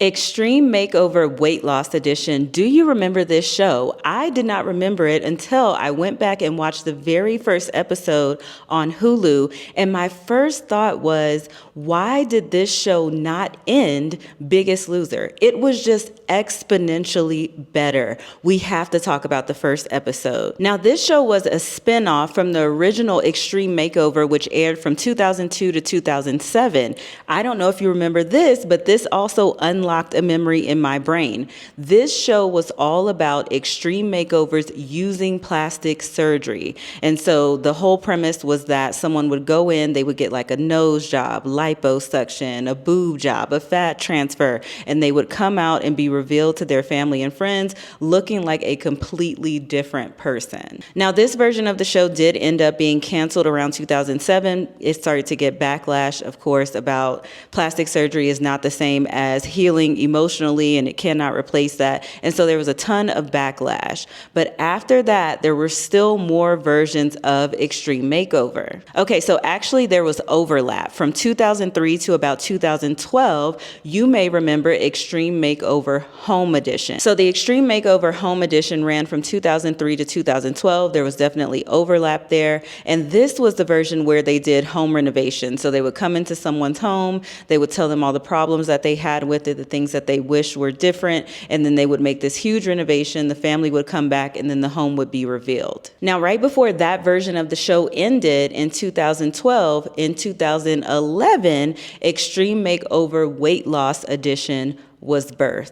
Extreme Makeover Weight Loss Edition. Do you remember this show? I did not remember it until I went back and watched the very first episode on Hulu. And my first thought was, why did this show not end Biggest Loser? It was just exponentially better. We have to talk about the first episode. Now, this show was a spinoff from the original Extreme Makeover, which aired from 2002 to 2007. I don't know if you remember this, but this also unlocked a memory in my brain. This show was all about extreme makeovers using plastic surgery. And so the whole premise was that someone would go in, they would get like a nose job, liposuction, a boob job, a fat transfer, and they would come out and be revealed to their family and friends looking like a completely different person. Now, this version of the show did end up being canceled around 2007. It started to get backlash, of course, about plastic surgery is not the same as healing emotionally, and it cannot replace that. And so there was a ton of backlash. But after that, there were still more versions of Extreme Makeover. Okay, so actually there was overlap. From 2003 to about 2012, you may remember Extreme Makeover Home Edition. So the Extreme Makeover Home Edition ran from 2003 to 2012. There was definitely overlap there. And this was the version where they did home renovation. So they would come into someone's home, they would tell them all the problems that they had with it, the things that they wish were different, and then they would make this huge renovation. The family would come back, and then the home would be revealed. Now, right before that version of the show ended in 2012, in 2011, Extreme Makeover Weight Loss Edition was birthed.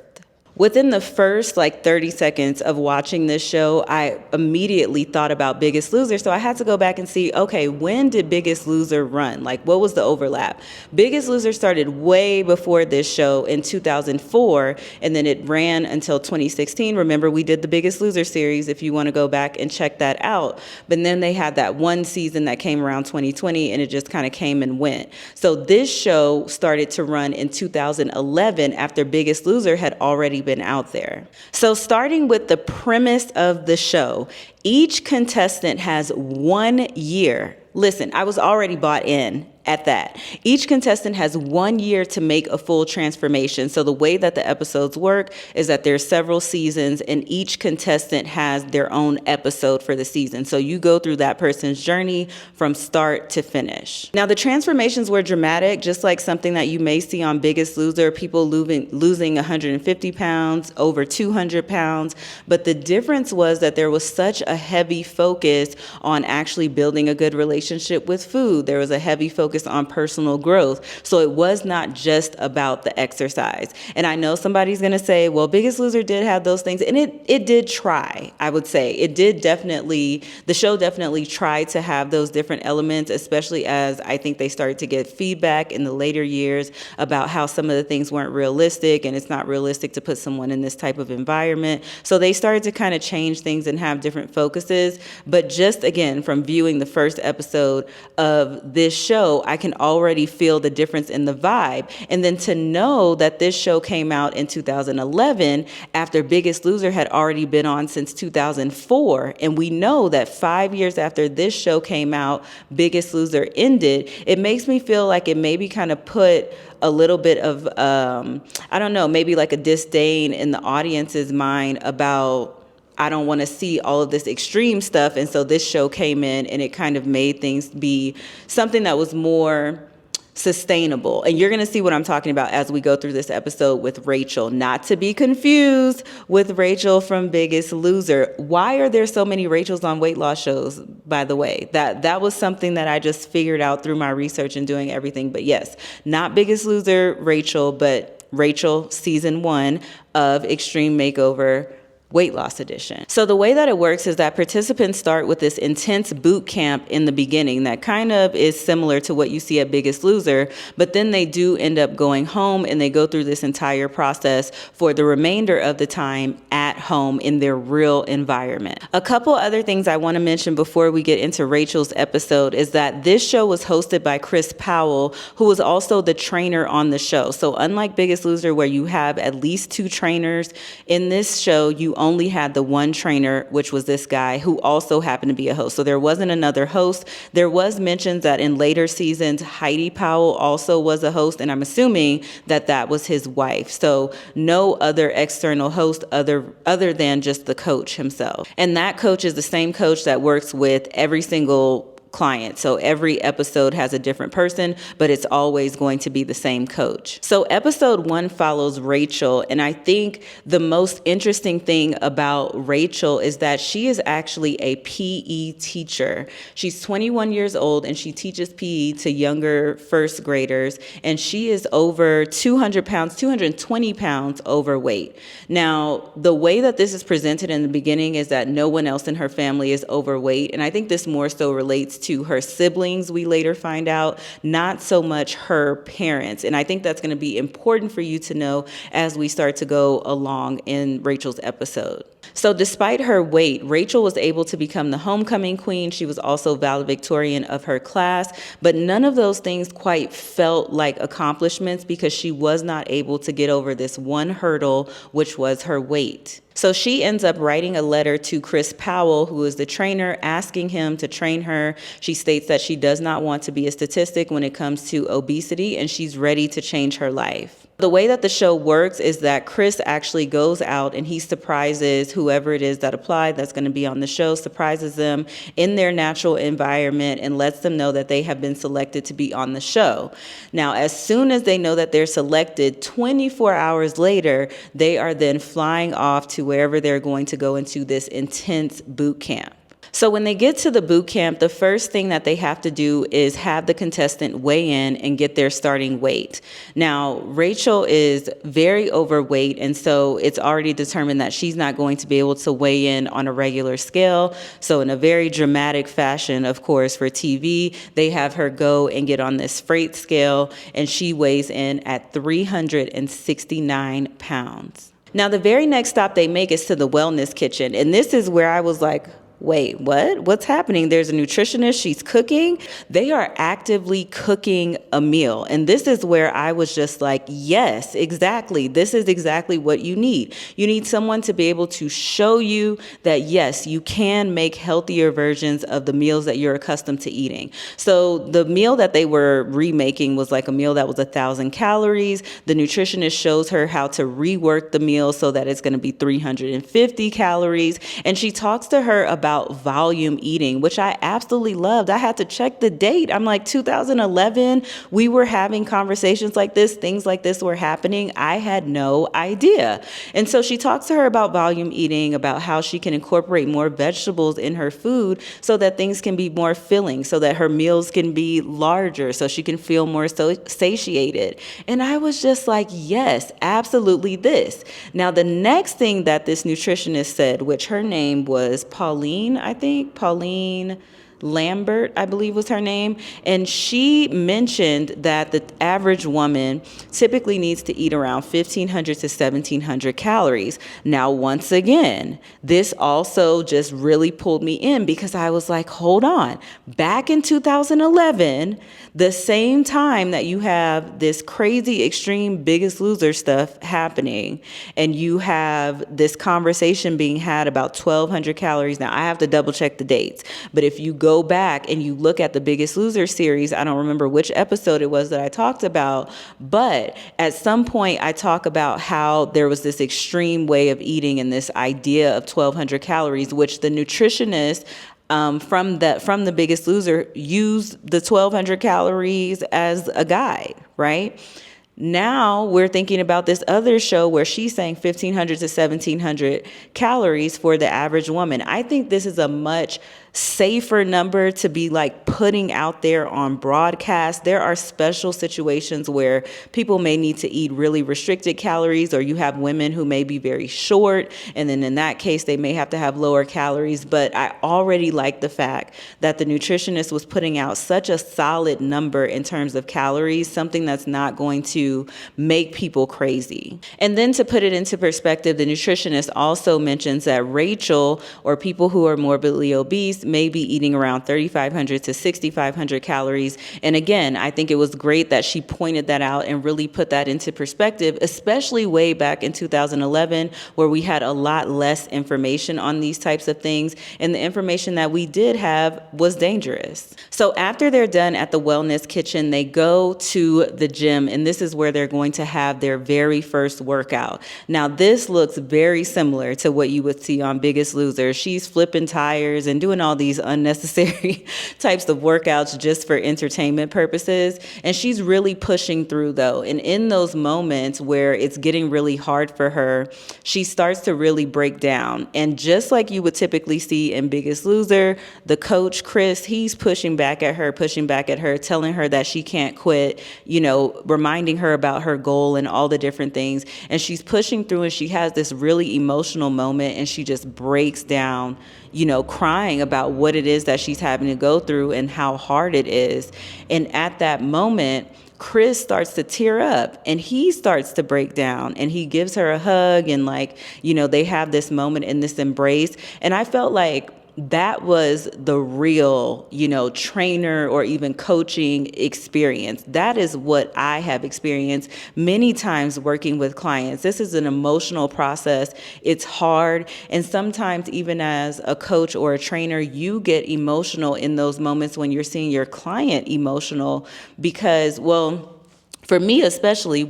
Within the first 30 seconds of watching this show, I immediately thought about Biggest Loser. So I had to go back and see, okay, when did Biggest Loser run? What was the overlap? Biggest Loser started way before this show in 2004, and then it ran until 2016. Remember, we did the Biggest Loser series if you want to go back and check that out. But then they had that one season that came around 2020, and it just kind of came and went. So this show started to run in 2011 after Biggest Loser had already been out there. So starting with the premise of the show, each contestant has 1 year. Listen, I was already bought in at that. Each contestant has 1 year to make a full transformation. So the way that the episodes work is that there's several seasons, and each contestant has their own episode for the season. So you go through that person's journey from start to finish. Now, the transformations were dramatic, just like something that you may see on Biggest Loser, people losing 150 pounds, over 200 pounds. But the difference was that there was such a heavy focus on actually building a good relationship with food. There was a heavy focus on personal growth. So it was not just about the exercise. And I know somebody's going to say, well, Biggest Loser did have those things. And it did try, I would say. It did definitely, the show definitely tried to have those different elements, especially as I think they started to get feedback in the later years about how some of the things weren't realistic, and it's not realistic to put someone in this type of environment. So they started to kind of change things and have different focuses. But just again, from viewing the first episode of this show, I can already feel the difference in the vibe. And then to know that this show came out in 2011 after Biggest Loser had already been on since 2004, and we know that 5 years after this show came out, Biggest Loser ended, it makes me feel like it maybe kind of put a little bit of, I don't know, maybe like a disdain in the audience's mind about, I don't want to see all of this extreme stuff. And so this show came in and it kind of made things be something that was more sustainable. And you're going to see what I'm talking about as we go through this episode with Rachel, not to be confused with Rachel from Biggest Loser. Why are there so many Rachels on weight loss shows, by the way? That was something that I just figured out through my research and doing everything. But yes, not Biggest Loser Rachel, but Rachel season 1 of Extreme Makeover Weight Loss Edition. So the way that it works is that participants start with this intense boot camp in the beginning that kind of is similar to what you see at Biggest Loser, but then they do end up going home and they go through this entire process for the remainder of the time at at home in their real environment. A couple other things I want to mention before we get into Rachel's episode is that this show was hosted by Chris Powell, who was also the trainer on the show. So unlike Biggest Loser, where you have at least 2 trainers, in this show, you only had the one trainer, which was this guy who also happened to be a host. So there wasn't another host. There was mentions that in later seasons, Heidi Powell also was a host, and I'm assuming that that was his wife. So no other external host other than just the coach himself. And that coach is the same coach that works with every single client. So every episode has a different person, but it's always going to be the same coach. So episode 1 follows Rachel. And I think the most interesting thing about Rachel is that she is actually a PE teacher. She's 21 years old and she teaches PE to younger first graders. And she is over 200 pounds, 220 pounds overweight. Now, the way that this is presented in the beginning is that no one else in her family is overweight. And I think this more so relates to her siblings, we later find out, not so much her parents. And I think that's going to be important for you to know as we start to go along in Rachel's episode. So despite her weight, Rachel was able to become the homecoming queen. She was also valedictorian of her class, but none of those things quite felt like accomplishments because she was not able to get over this one hurdle, which was her weight. So she ends up writing a letter to Chris Powell, who is the trainer, asking him to train her. She states that she does not want to be a statistic when it comes to obesity, and she's ready to change her life. The way that the show works is that Chris actually goes out and he surprises whoever it is that applied that's going to be on the show, surprises them in their natural environment and lets them know that they have been selected to be on the show. Now, as soon as they know that they're selected, 24 hours later, they are then flying off to wherever they're going to go into this intense boot camp. So when they get to the boot camp, the first thing that they have to do is have the contestant weigh in and get their starting weight. Now, Rachel is very overweight, and so it's already determined that she's not going to be able to weigh in on a regular scale. So in a very dramatic fashion, of course, for TV, they have her go and get on this freight scale, and she weighs in at 369 pounds. Now, the very next stop they make is to the wellness kitchen, and this is where I was like, wait, what? What's happening? There's a nutritionist. She's cooking. They are actively cooking a meal. And this is where I was just like, yes, exactly. This is exactly what you need. You need someone to be able to show you that, yes, you can make healthier versions of the meals that you're accustomed to eating. So the meal that they were remaking was like a meal that was 1,000 calories. The nutritionist shows her how to rework the meal so that it's going to be 350 calories. And she talks to her about volume eating, which I absolutely loved. I had to check the date. I'm like, 2011, we were having conversations like this, things like this were happening. I had no idea. And so she talks to her about volume eating, about how she can incorporate more vegetables in her food so that things can be more filling, so that her meals can be larger, so she can feel more satiated. And I was just like, yes, absolutely this. Now, the next thing that this nutritionist said, which her name was Pauline Lambert, I believe was her name. And she mentioned that the average woman typically needs to eat around 1,500 to 1,700 calories. Now, once again, this also just really pulled me in because I was like, hold on. Back in 2011, the same time that you have this crazy extreme Biggest Loser stuff happening and you have this conversation being had about 1,200 calories. Now, I have to double check the dates, but if you go back and you look at the Biggest Loser series, I don't remember which episode it was that I talked about, but at some point I talk about how there was this extreme way of eating and this idea of 1,200 calories, which the nutritionist from the Biggest Loser used the 1,200 calories as a guide, right? Now we're thinking about this other show where she's saying 1,500 to 1,700 calories for the average woman. I think this is a much safer number to be like putting out there on broadcast. There are special situations where people may need to eat really restricted calories, or you have women who may be very short, and then in that case they may have to have lower calories. But I already like the fact that the nutritionist was putting out such a solid number in terms of calories, something that's not going to make people crazy. And then to put it into perspective, the nutritionist also mentions that Rachel, or people who are morbidly obese, may be eating around 3,500 to 6,500 calories. And again, I think it was great that she pointed that out and really put that into perspective, especially way back in 2011, where we had a lot less information on these types of things. And the information that we did have was dangerous. So after they're done at the wellness kitchen, they go to the gym, and this is where they're going to have their very first workout. Now, this looks very similar to what you would see on Biggest Loser. She's flipping tires and doing all these unnecessary types of workouts just for entertainment purposes. And she's really pushing through, though. And in those moments where it's getting really hard for her, she starts to really break down. And just like you would typically see in Biggest Loser, the coach, Chris, he's pushing back at her, telling her that she can't quit, reminding her about her goal and all the different things. And she's pushing through, and she has this really emotional moment, and she just breaks down, crying about what it is that she's having to go through and how hard it is. And at that moment, Chris starts to tear up, and he starts to break down, and he gives her a hug, and they have this moment in this embrace. And I felt like that was the real, trainer or even coaching experience. That is what I have experienced many times working with clients. This is an emotional process. It's hard. And sometimes even as a coach or a trainer, you get emotional in those moments when you're seeing your client emotional because, for me, especially,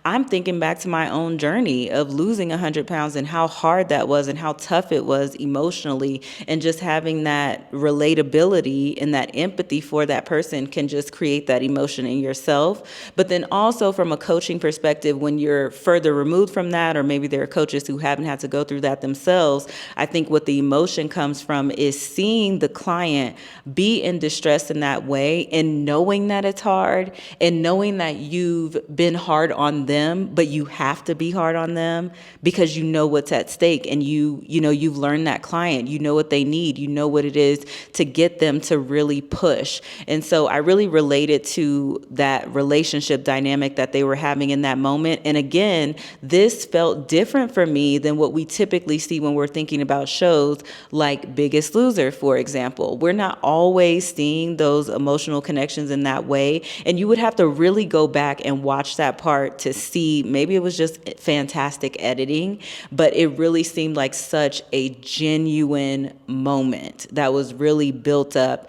I'm thinking back to my own journey of losing 100 pounds and how hard that was and how tough it was emotionally. And just having that relatability and that empathy for that person can just create that emotion in yourself. But then also from a coaching perspective, when you're further removed from that, or maybe there are coaches who haven't had to go through that themselves, I think what the emotion comes from is seeing the client be in distress in that way and knowing that it's hard and knowing that you've been hard on them, but you have to be hard on them because you know what's at stake, and you've learned that client, you know what they need, you know what it is to get them to really push. And so I really related to that relationship dynamic that they were having in that moment. And again, this felt different for me than what we typically see when we're thinking about shows like Biggest Loser, for example. We're not always seeing those emotional connections in that way, and you would have to really go back and watch that part to see. Maybe it was just fantastic editing, but it really seemed like such a genuine moment that was really built up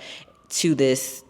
to this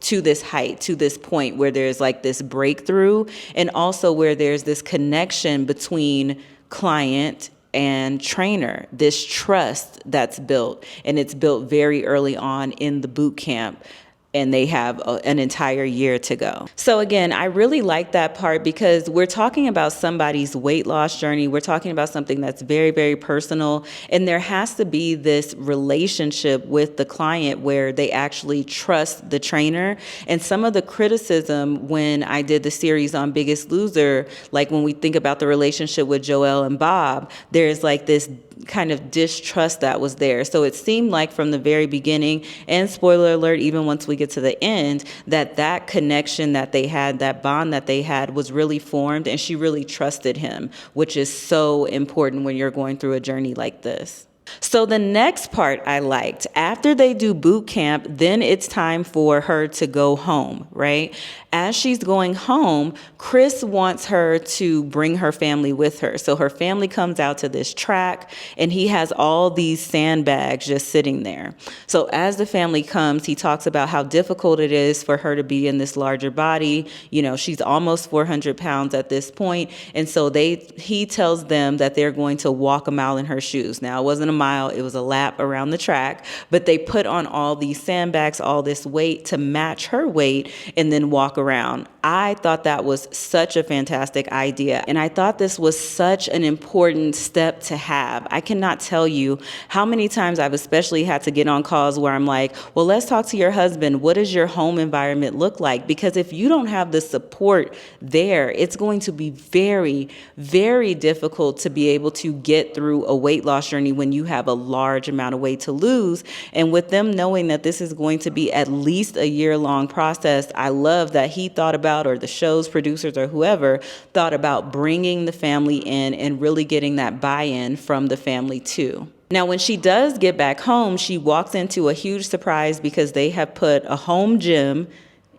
height, to this point where there's like this breakthrough, and also where there's this connection between client and trainer, this trust that's built, and it's built very early on in the boot camp. And they have an entire year to go. So again, I really like that part because we're talking about somebody's weight loss journey. We're talking about something that's very, very personal. And there has to be this relationship with the client where they actually trust the trainer. And some of the criticism when I did the series on Biggest Loser, like when we think about the relationship with Joelle and Bob, there's like this kind of distrust that was there. So it seemed like from the very beginning, and spoiler alert, even once we get to the end, that connection that they had, that bond that they had was really formed, and she really trusted him, which is so important when you're going through a journey like this. So the next part I liked. After they do boot camp, then it's time for her to go home, right? As she's going home, Chris wants her to bring her family with her. So her family comes out to this track, and he has all these sandbags just sitting there. So as the family comes, he talks about how difficult it is for her to be in this larger body. She's almost 400 pounds at this point. And so he tells them that they're going to walk a mile in her shoes. Now, it wasn't a mile. It was a lap around the track, but they put on all these sandbags, all this weight to match her weight and then walk around. I thought that was such a fantastic idea. And I thought this was such an important step to have. I cannot tell you how many times I've especially had to get on calls where I'm like, well, let's talk to your husband. What does your home environment look like? Because if you don't have the support there, it's going to be very, very difficult to be able to get through a weight loss journey when you have a large amount of weight to lose. And with them knowing that this is going to be at least a year-long process, I love that he thought about, or the show's producers or whoever thought about bringing the family in and really getting that buy-in from the family too. Now, when she does get back home, she walks into a huge surprise because they have put a home gym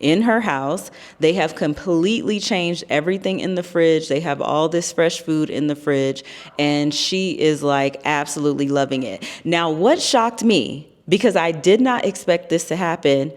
in her house. They have completely changed everything in the fridge. They have all this fresh food in the fridge, and she is like absolutely loving it. Now, what shocked me, because I did not expect this to happen,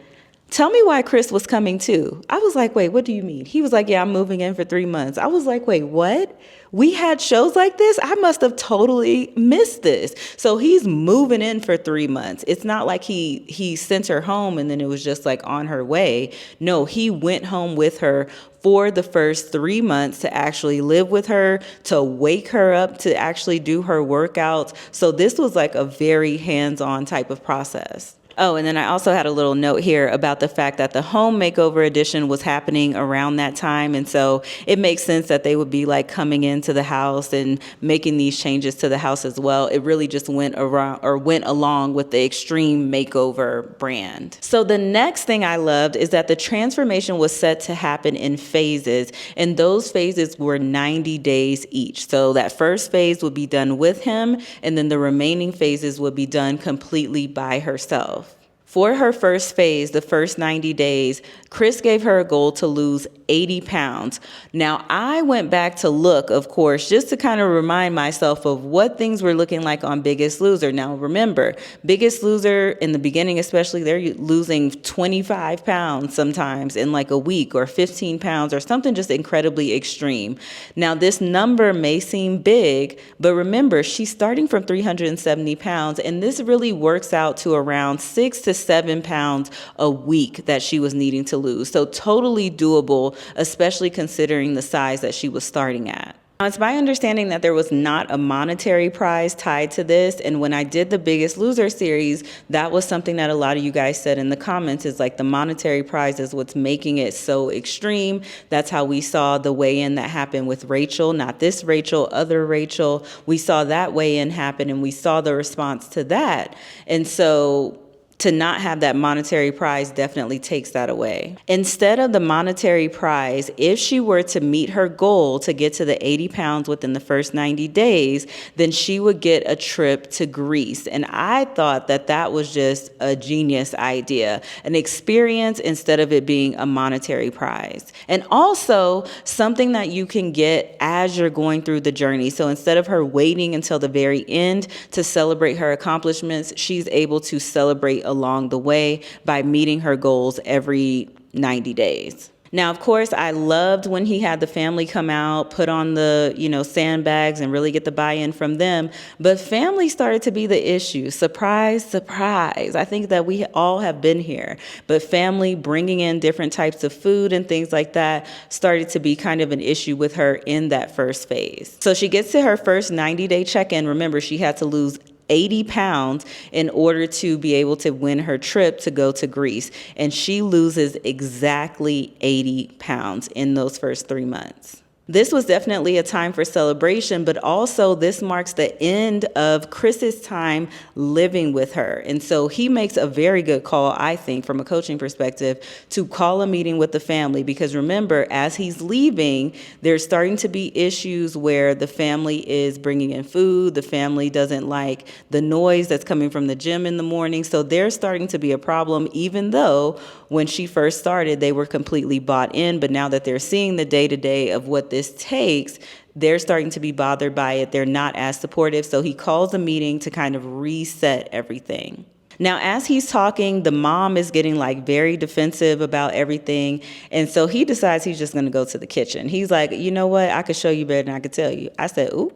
tell me why Chris was coming too. I was like, wait, what do you mean? He was like, yeah, I'm moving in for 3 months. I was like, wait, what? We had shows like this? I must have totally missed this. So he's moving in for 3 months. It's not like he sent her home and then it was just like on her way. No, he went home with her for the first 3 months to actually live with her, to wake her up, to actually do her workouts. So this was like a very hands-on type of process. Oh, and then I also had a little note here about the fact that the home makeover edition was happening around that time. And so it makes sense that they would be like coming into the house and making these changes to the house as well. It really just went along with the extreme makeover brand. So the next thing I loved is that the transformation was set to happen in phases, and those phases were 90 days each. So that first phase would be done with him, and then the remaining phases would be done completely by herself. For her first phase, the first 90 days, Chris gave her a goal to lose 80 pounds. Now, I went back to look, of course, just to kind of remind myself of what things were looking like on Biggest Loser. Now, remember, Biggest Loser in the beginning, especially, they're losing 25 pounds sometimes in like a week, or 15 pounds or something just incredibly extreme. Now, this number may seem big, but remember, she's starting from 370 pounds, and this really works out to around 6 to 7 pounds a week that she was needing to lose. So totally doable, especially considering the size that she was starting at. Now, it's my understanding that there was not a monetary prize tied to this. And when I did the Biggest Loser series, that was something that a lot of you guys said in the comments, is like the monetary prize is what's making it so extreme. That's how we saw the weigh-in that happened with Rachel, not this Rachel, other Rachel. We saw that weigh-in happen, and we saw the response to that. And so to not have that monetary prize definitely takes that away. Instead of the monetary prize, if she were to meet her goal to get to the 80 pounds within the first 90 days, then she would get a trip to Greece. And I thought that that was just a genius idea, an experience instead of it being a monetary prize. And also something that you can get as you're going through the journey. So instead of her waiting until the very end to celebrate her accomplishments, she's able to celebrate along the way by meeting her goals every 90 days. Now, of course, I loved when he had the family come out, put on the, sandbags and really get the buy-in from them. But family started to be the issue. Surprise, surprise. I think that we all have been here. But family bringing in different types of food and things like that started to be kind of an issue with her in that first phase. So she gets to her first 90-day check-in. Remember, she had to lose 80 pounds in order to be able to win her trip to go to Greece. And she loses exactly 80 pounds in those first 3 months. This was definitely a time for celebration, but also this marks the end of Chris's time living with her. And so he makes a very good call, I think, from a coaching perspective, to call a meeting with the family. Because remember, as he's leaving, there's starting to be issues where the family is bringing in food. The family doesn't like the noise that's coming from the gym in the morning. So there's starting to be a problem, even though when she first started, they were completely bought in. But now that they're seeing the day-to-day of what this takes, they're starting to be bothered by it. They're not as supportive. So he calls a meeting to kind of reset everything. Now, as he's talking, the mom is getting like very defensive about everything. And so he decides he's just going to go to the kitchen. He's like, you know what? I could show you better than I could tell you. I said, ooh.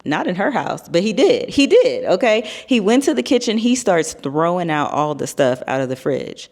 Not in her house, but he did. He did, okay? He went to the kitchen. He starts throwing out all the stuff out of the fridge.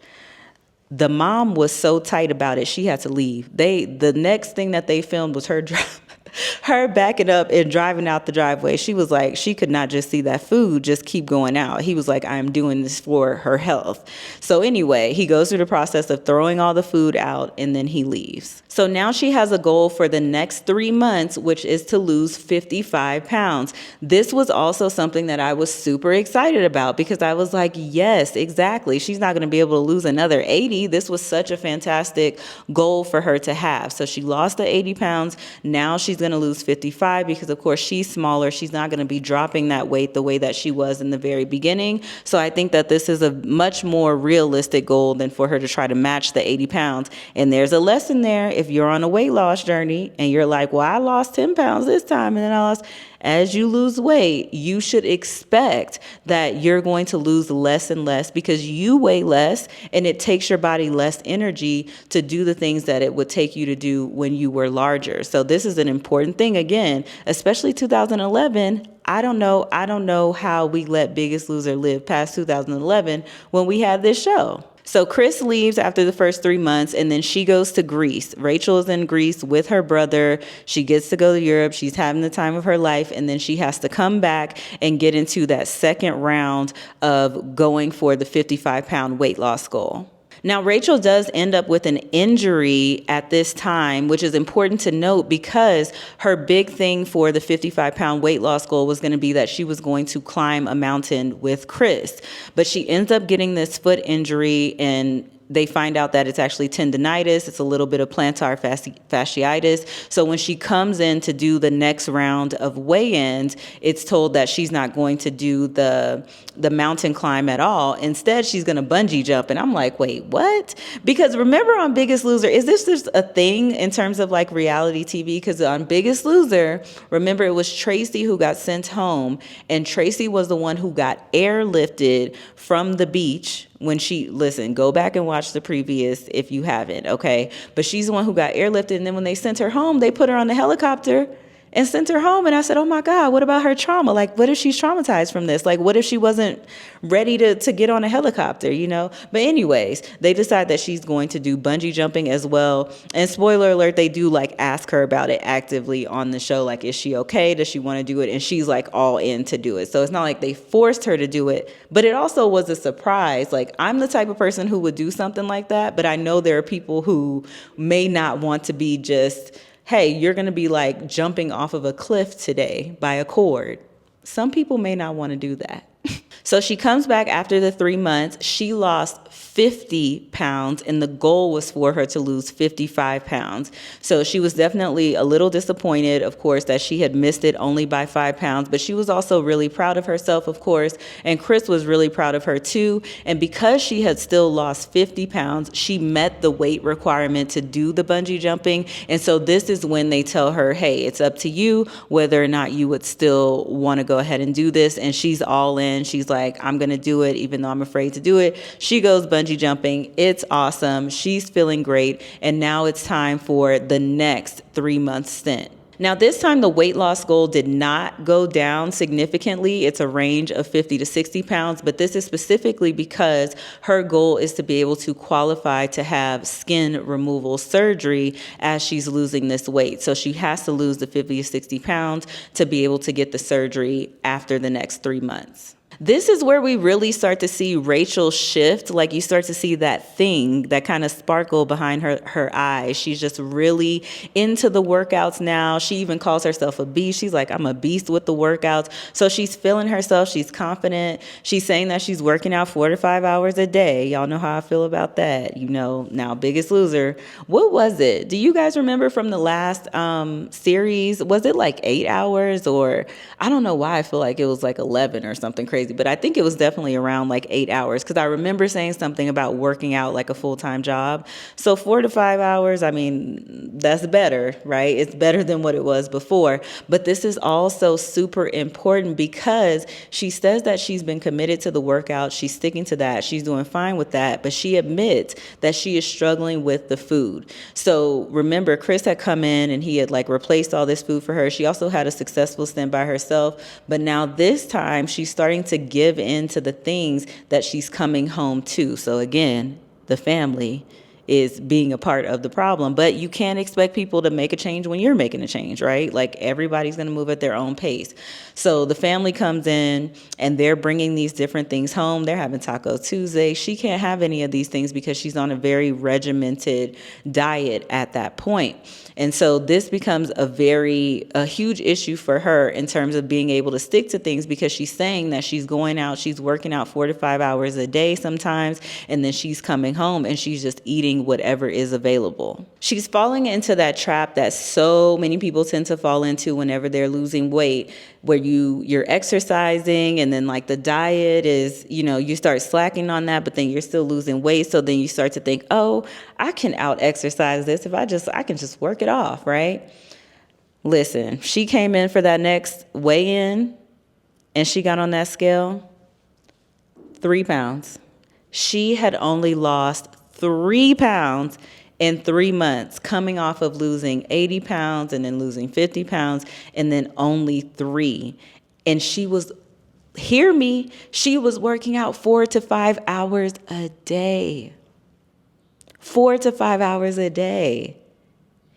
The mom was so tight about it, she had to leave. The next thing that they filmed was her backing up and driving out the driveway. She was like, she could not just see that food just keep going out. He was like, I'm doing this for her health. So anyway, he goes through the process of throwing all the food out and then he leaves. So now she has a goal for the next 3 months, which is to lose 55 pounds. This was also something that I was super excited about because I was like, yes, exactly. She's not going to be able to lose another 80. This was such a fantastic goal for her to have. So she lost the 80 pounds. Now she's going to lose 55 because, of course, she's smaller. She's not going to be dropping that weight the way that she was in the very beginning. So I think that this is a much more realistic goal than for her to try to match the 80 pounds. And there's a lesson there. If you're on a weight loss journey and you're like, well, I lost 10 pounds this time and then I lost. As you lose weight, you should expect that you're going to lose less and less because you weigh less and it takes your body less energy to do the things that it would take you to do when you were larger. So this is an important thing, again, especially 2011. I don't know how we let Biggest Loser live past 2011 when we had this show. So Chris leaves after the first 3 months and then she goes to Greece. Rachel is in Greece with her brother. She gets to go to Europe. She's having the time of her life. And then she has to come back and get into that second round of going for the 55-pound weight loss goal. Now, Rachel does end up with an injury at this time, which is important to note because her big thing for the 55-pound weight loss goal was going to be that she was going to climb a mountain with Chris. But she ends up getting this foot injury and they find out that it's actually tendonitis. It's a little bit of plantar fasciitis. So when she comes in to do the next round of weigh-ins, it's told that she's not going to do the mountain climb at all. Instead, she's going to bungee jump. And I'm like, wait, what? Because remember on Biggest Loser, is this just a thing in terms of like reality TV? Because on Biggest Loser, remember it was Tracy who got sent home. And Tracy was the one who got airlifted from the beach when go back and watch the previous if you haven't, okay? But she's the one who got airlifted, and then when they sent her home, they put her on the helicopter and sent her home. And I said, oh my God, what about her trauma? Like, what if she's traumatized from this? Like, what if she wasn't ready to get on a helicopter, you know? But anyways, they decide that she's going to do bungee jumping as well. And spoiler alert, they do like ask her about it actively on the show. Like, is she okay? Does she want to do it? And she's like all in to do it. So it's not like they forced her to do it, but it also was a surprise. Like, I'm the type of person who would do something like that, but I know there are people who may not want to be just, hey, you're going to be like jumping off of a cliff today by a cord. Some people may not want to do that. So she comes back after the 3 months. She lost 50 pounds and the goal was for her to lose 55 pounds. So she was definitely a little disappointed, of course, that she had missed it only by 5 pounds, but she was also really proud of herself, of course, and Chris was really proud of her too. And because she had still lost 50 pounds, she met the weight requirement to do the bungee jumping. And so this is when they tell her, hey, it's up to you whether or not you would still want to go ahead and do this. And she's all in. She's like, I'm going to do it, even though I'm afraid to do it. She goes bungee jumping. It's awesome. She's feeling great. And now it's time for the next 3-month stint. Now, this time the weight loss goal did not go down significantly. It's a range of 50 to 60 pounds, but this is specifically because her goal is to be able to qualify to have skin removal surgery as she's losing this weight. So she has to lose the 50 to 60 pounds to be able to get the surgery after the next 3 months. This is where we really start to see Rachel shift. Like, you start to see that thing, that kind of sparkle behind her eyes. She's just really into the workouts now. She even calls herself a beast. She's like, I'm a beast with the workouts. So she's feeling herself. She's confident. She's saying that she's working out 4 to 5 hours a day. Y'all know how I feel about that. You know, now Biggest Loser. What was it? Do you guys remember from the last series? Was it like 8 hours, or I don't know why I feel like it was like 11 or something crazy. crazy, but I think it was definitely around like 8 hours, because I remember saying something about working out like a full-time job. So 4 to 5 hours, I mean, that's better, right? It's better than what it was before. But this is also super important because she says that she's been committed to the workout. She's sticking to that. She's doing fine with that. But she admits that she is struggling with the food. So remember, Chris had come in and he had like replaced all this food for her. She also had a successful stint by herself. But now this time she's starting to give in to the things that she's coming home to. So again, the family is being a part of the problem. But you can't expect people to make a change when you're making a change, right? Like everybody's going to move at their own pace. So the family comes in and they're bringing these different things home. They're having Taco Tuesday. She can't have any of these things because she's on a very regimented diet at that point. And so this becomes a huge issue for her in terms of being able to stick to things, because she's saying that she's going out, she's working out 4 to 5 hours a day sometimes, and then she's coming home and she's just eating whatever is available. She's falling into that trap that so many people tend to fall into whenever they're losing weight, where you're exercising and then like the diet is, you start slacking on that, but then you're still losing weight. So then you start to think, oh, I can out exercise this if I can just work it off, right? Listen, she came in for that next weigh-in and she got on that scale, 3 pounds. She had only lost 3 pounds in 3 months, coming off of losing 80 pounds and then losing 50 pounds and then only 3. And she was, hear me, she was working out 4 to 5 hours a day. 4 to 5 hours a day.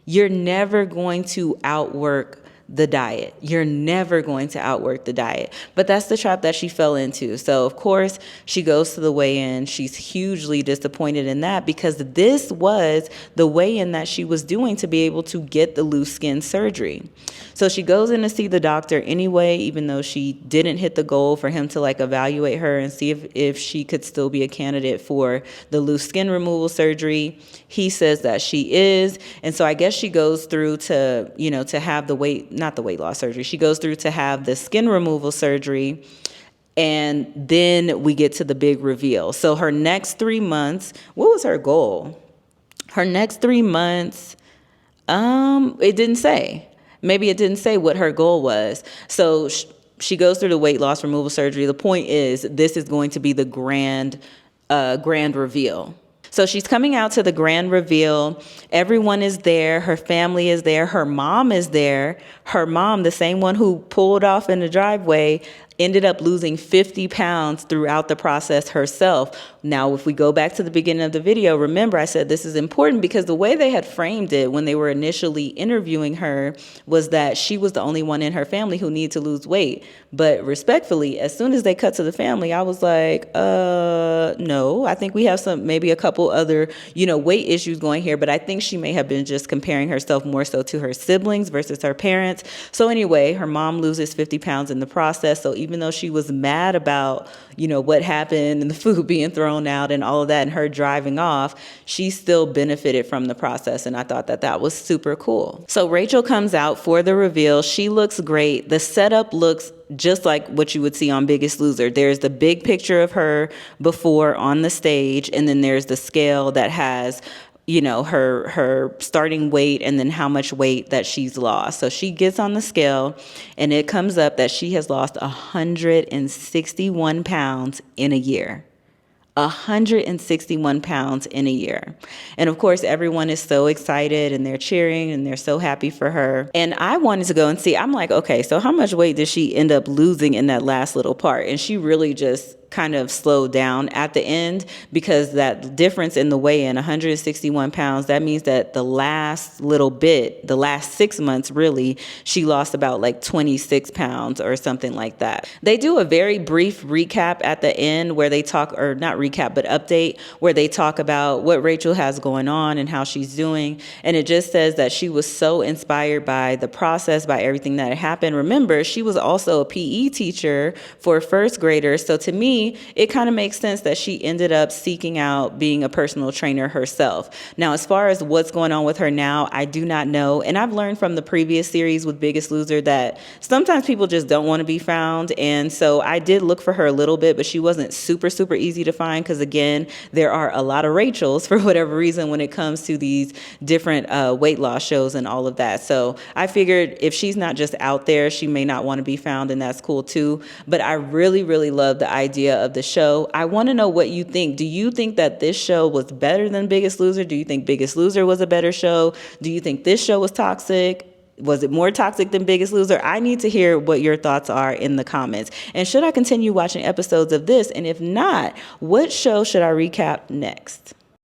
You're never going to outwork the diet. You're never going to outwork the diet. But that's the trap that she fell into. So, of course, she goes to the weigh-in. She's hugely disappointed in that, because this was the weigh-in that she was doing to be able to get the loose skin surgery. So she goes in to see the doctor anyway, even though she didn't hit the goal for him to like evaluate her and see if she could still be a candidate for the loose skin removal surgery. He says that she is. And so I guess she goes through to, to have not the weight loss surgery. She goes through to have the skin removal surgery. And then we get to the big reveal. So her next 3 months, what was her goal? Her next 3 months, it didn't say. Maybe it didn't say what her goal was. So she goes through the weight loss removal surgery. The point is, this is going to be the grand reveal. So she's coming out to the grand reveal. Everyone is there. Her family is there. Her mom is there. Her mom, the same one who pulled off in the driveway, ended up losing 50 pounds throughout the process herself. Now, if we go back to the beginning of the video, remember I said this is important because the way they had framed it when they were initially interviewing her was that she was the only one in her family who needed to lose weight. But respectfully, as soon as they cut to the family, I was like, no, I think we have maybe a couple other, weight issues going here. But I think she may have been just comparing herself more so to her siblings versus her parents. So anyway, her mom loses 50 pounds in the process. So even though she was mad about, what happened and the food being thrown out and all of that and her driving off, she still benefited from the process. And I thought that was super cool. So Rachel comes out for the reveal. She looks great. The setup looks just like what you would see on Biggest Loser. There's the big picture of her before on the stage, and then there's the scale that has her starting weight and then how much weight that she's lost. So she gets on the scale and it comes up that she has lost 161 pounds in a year. 161 pounds in a year. And of course, everyone is so excited and they're cheering and they're so happy for her. And I wanted to go and see, I'm like, okay, so how much weight did she end up losing in that last little part? And she really just kind of slowed down at the end, because that difference in the weigh-in, 161 pounds, that means that the last little bit, the last 6 months really, she lost about like 26 pounds or something like that. They do a very brief recap at the end where they talk, or not recap, but update, where they talk about what Rachel has going on and how she's doing. And it just says that she was so inspired by the process, by everything that had happened. Remember, she was also a PE teacher for first graders. So to me, me, it kind of makes sense that she ended up seeking out being a personal trainer herself. Now, as far as what's going on with her now, I do not know. And I've learned from the previous series with Biggest Loser that sometimes people just don't want to be found. And so I did look for her a little bit, but she wasn't super, super easy to find because, again, there are a lot of Rachels for whatever reason when it comes to these different weight loss shows and all of that. So I figured if she's not just out there, she may not want to be found, and that's cool too. But I really, really love the idea of the show. I want to know what you think. Do you think that this show was better than Biggest Loser? Do you think Biggest Loser was a better show? Do you think this show was toxic? Was it more toxic than Biggest Loser? I need to hear what your thoughts are in the comments. And should I continue watching episodes of this? And if not, what show should I recap next?